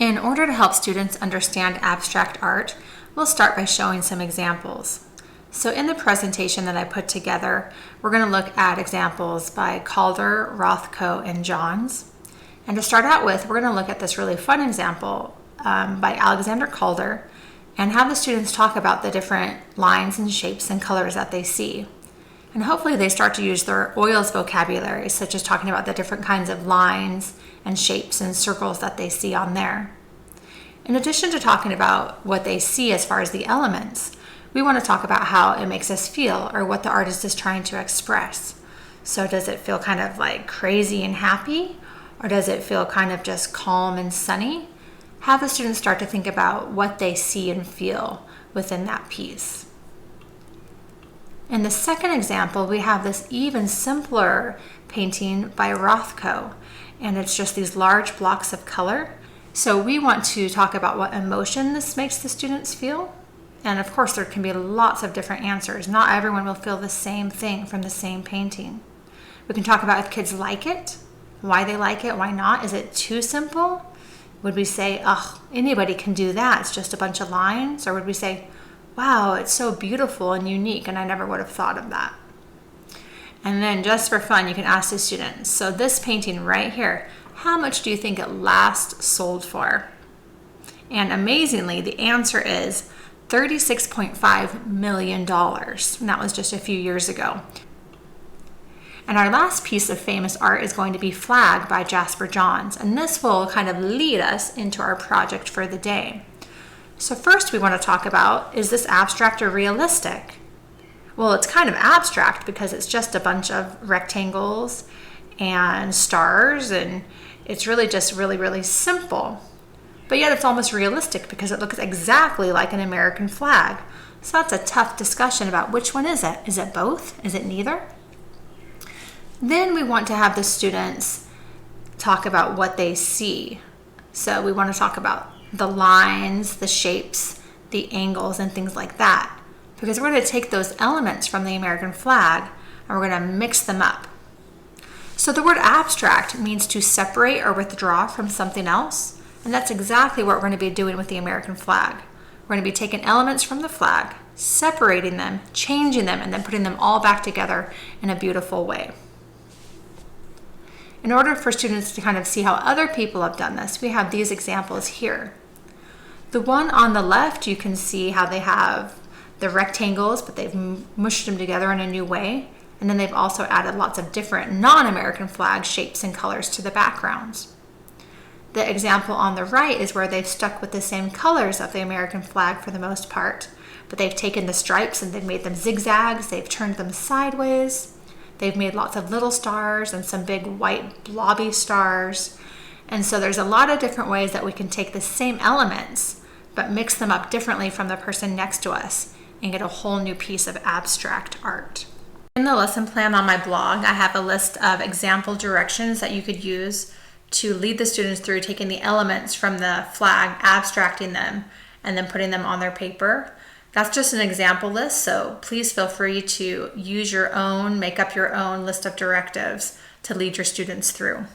In order to help students understand abstract art, we'll start by showing some examples. So in the presentation that I put together, we're going to look at examples by Calder, Rothko, and Johns. And to start out with, we're going to look at this really fun example by Alexander Calder and have the students talk about the different lines and shapes and colors that they see. And hopefully they start to use their oils vocabulary, such as talking about the different kinds of lines and shapes and circles that they see on there. In addition to talking about what they see as far as the elements, we want to talk about how it makes us feel or what the artist is trying to express. So does it feel kind of like crazy and happy, or does it feel kind of just calm and sunny? Have the students start to think about what they see and feel within that piece. In the second example, we have this even simpler painting by Rothko, and it's just these large blocks of color. So we want to talk about what emotion this makes the students feel. And of course, there can be lots of different answers. Not everyone will feel the same thing from the same painting. We can talk about if kids like it, why they like it, why not. Is it too simple? Would we say, oh, anybody can do that, it's just a bunch of lines? Or would we say, wow, it's so beautiful and unique, and I never would have thought of that. And then just for fun, you can ask the students, so this painting right here, how much do you think it last sold for? And amazingly, the answer is $36.5 million. And that was just a few years ago. And our last piece of famous art is going to be Flag by Jasper Johns. And this will kind of lead us into our project for the day. So first we want to talk about, is this abstract or realistic? Well, it's kind of abstract because it's just a bunch of rectangles and stars, and it's really just really simple. But yet it's almost realistic because it looks exactly like an American flag. So that's a tough discussion about which one is it? Is it both? Is it neither? Then we want to have the students talk about what they see. So we want to talk about the lines, the shapes, the angles, and things like that. Because we're going to take those elements from the American flag and we're going to mix them up. So the word abstract means to separate or withdraw from something else. And that's exactly what we're going to be doing with the American flag. We're going to be taking elements from the flag, separating them, changing them, and then putting them all back together in a beautiful way. In order for students to kind of see how other people have done this, we have these examples here. The one on the left, you can see how they have the rectangles, but they've mushed them together in a new way. And then they've also added lots of different non-American flag shapes and colors to the backgrounds. The example on the right is where they've stuck with the same colors of the American flag for the most part, but they've taken the stripes and they've made them zigzags, they've turned them sideways. They've made lots of little stars and some big white blobby stars. And so there's a lot of different ways that we can take the same elements, but mix them up differently from the person next to us and get a whole new piece of abstract art. In the lesson plan on my blog, I have a list of example directions that you could use to lead the students through taking the elements from the flag, abstracting them, and then putting them on their paper. That's just an example list, so please feel free to use your own, make up your own list of directives to lead your students through.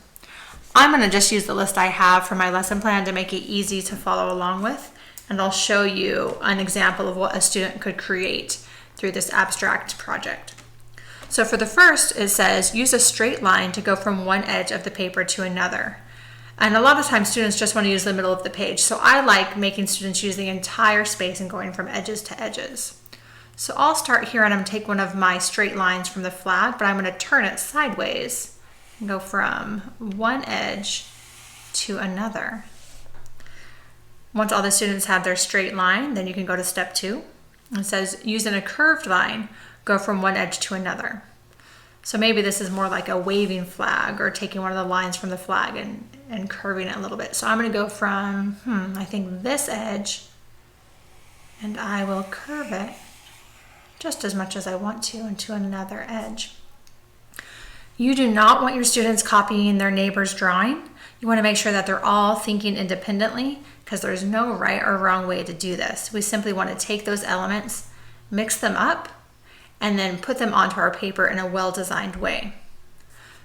I'm going to just use the list I have for my lesson plan to make it easy to follow along with, and I'll show you an example of what a student could create through this abstract project. So for the first, it says, use a straight line to go from one edge of the paper to another. And a lot of times students just want to use the middle of the page. So I like making students use the entire space and going from edges to edges. So I'll start here and I'm going to take one of my straight lines from the flag, but I'm going to turn it sideways and go from one edge to another. Once all the students have their straight line, then you can go to step 2. It says, using a curved line, go from one edge to another. So maybe this is more like a waving flag or taking one of the lines from the flag and curving it a little bit. So I'm going to go from, I think this edge, and I will curve it just as much as I want to into another edge. You do not want your students copying their neighbor's drawing. You want to make sure that they're all thinking independently because there's no right or wrong way to do this. We simply want to take those elements, mix them up, and then put them onto our paper in a well-designed way.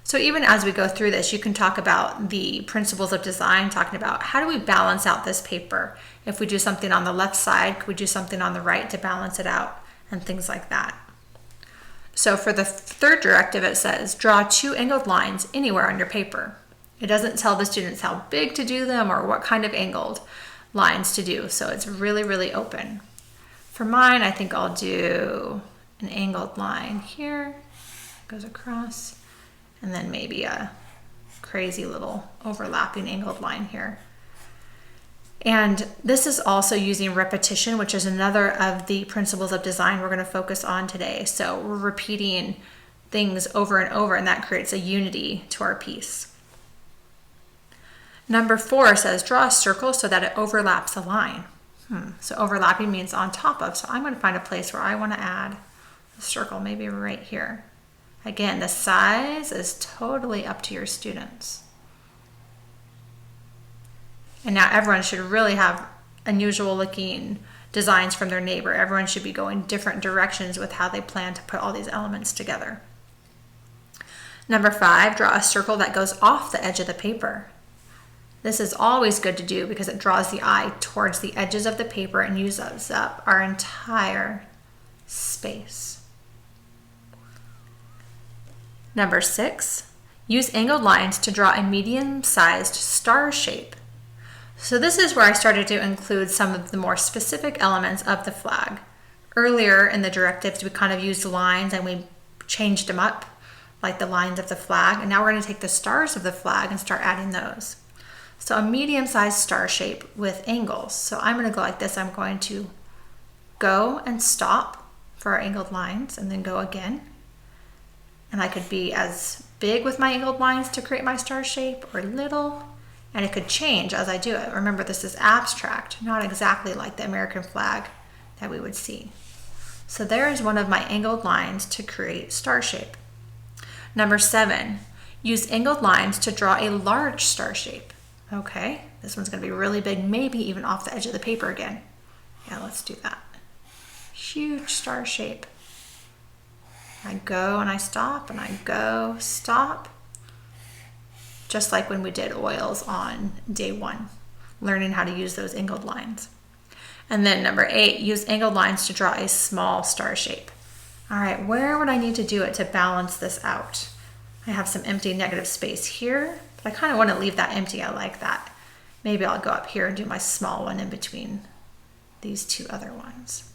So even as we go through this, you can talk about the principles of design, talking about how do we balance out this paper? If we do something on the left side, could we do something on the right to balance it out, and things like that. So for the third directive, it says, draw 2 angled lines anywhere on your paper. It doesn't tell the students how big to do them or what kind of angled lines to do, so it's really, really open. For mine, I think I'll do an angled line here, goes across, and then maybe a crazy little overlapping angled line here. And this is also using repetition, which is another of the principles of design we're going to focus on today. So we're repeating things over and over, and that creates a unity to our piece. Number 4 says, draw a circle so that it overlaps a line. So overlapping means on top of. So I'm going to find a place where I want to add a circle, maybe right here. Again, the size is totally up to your students. And now everyone should really have unusual looking designs from their neighbor. Everyone should be going different directions with how they plan to put all these elements together. Number 5, draw a circle that goes off the edge of the paper. This is always good to do because it draws the eye towards the edges of the paper and uses up our entire space. Number 6, use angled lines to draw a medium-sized star shape. So this is where I started to include some of the more specific elements of the flag. Earlier in the directives, we kind of used lines and we changed them up, like the lines of the flag. And now we're going to take the stars of the flag and start adding those. So a medium-sized star shape with angles. So I'm going to go like this. I'm going to go and stop for our angled lines and then go again. And I could be as big with my angled lines to create my star shape or little. And it could change as I do it. Remember, this is abstract, not exactly like the American flag that we would see. So there is one of my angled lines to create star shape. Number 7, use angled lines to draw a large star shape. Okay, this one's going to be really big, maybe even off the edge of the paper again. Yeah, let's do that. Huge star shape. I go and I stop, and I go, stop. Just like when we did oils on day 1, learning how to use those angled lines. And then number 8, use angled lines to draw a small star shape. All right, where would I need to do it to balance this out? I have some empty negative space here, but I kind of want to leave that empty. I like that. Maybe I'll go up here and do my small one in between these 2 other ones.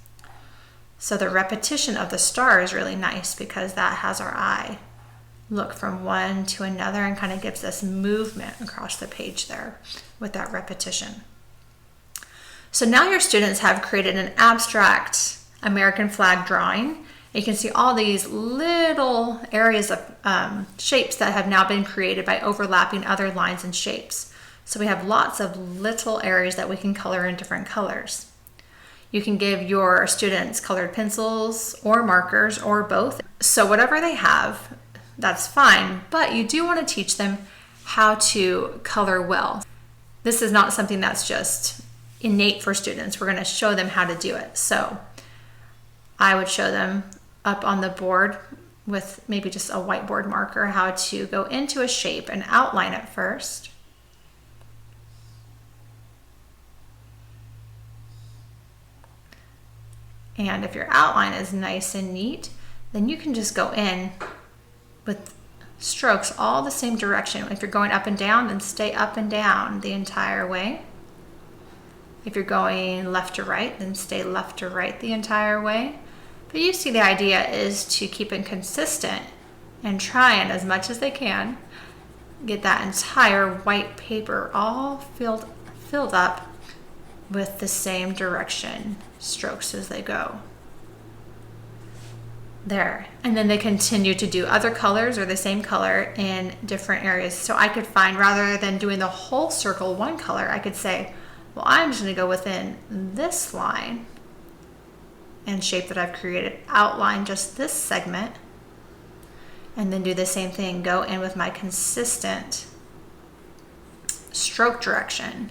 So the repetition of the star is really nice because that has our eye look from one to another and kind of gives us movement across the page there with that repetition. So now your students have created an abstract American flag drawing. You can see all these little areas of shapes that have now been created by overlapping other lines and shapes. So we have lots of little areas that we can color in different colors. You can give your students colored pencils or markers or both. So whatever they have, that's fine, but you do want to teach them how to color well. This is not something that's just innate for students. We're going to show them how to do it. So I would show them up on the board with maybe just a whiteboard marker how to go into a shape and outline it first. And if your outline is nice and neat, then you can just go in with strokes all the same direction. If you're going up and down, then stay up and down the entire way. If you're going left to right, then stay left to right the entire way. But you see, the idea is to keep it consistent and try and, as much as they can, get that entire white paper all filled up with the same direction strokes as they go. There. And then they continue to do other colors or the same color in different areas. So I could find, rather than doing the whole circle one color, I could say, well, I'm just going to go within this line and shape that I've created, outline just this segment, and then do the same thing, go in with my consistent stroke direction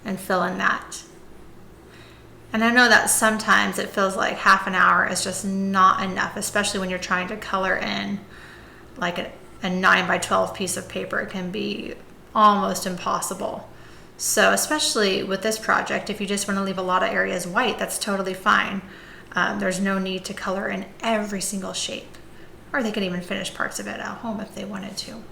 and fill in that. And I know that sometimes it feels like half an hour is just not enough, especially when you're trying to color in like a 9 by 12 piece of paper, it can be almost impossible. So especially with this project, if you just want to leave a lot of areas white, that's totally fine. There's no need to color in every single shape, or they could even finish parts of it at home if they wanted to.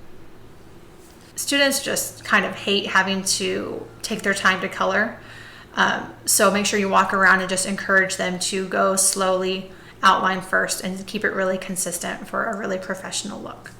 Students just kind of hate having to take their time to color. So make sure you walk around and just encourage them to go slowly, outline first, and keep it really consistent for a really professional look.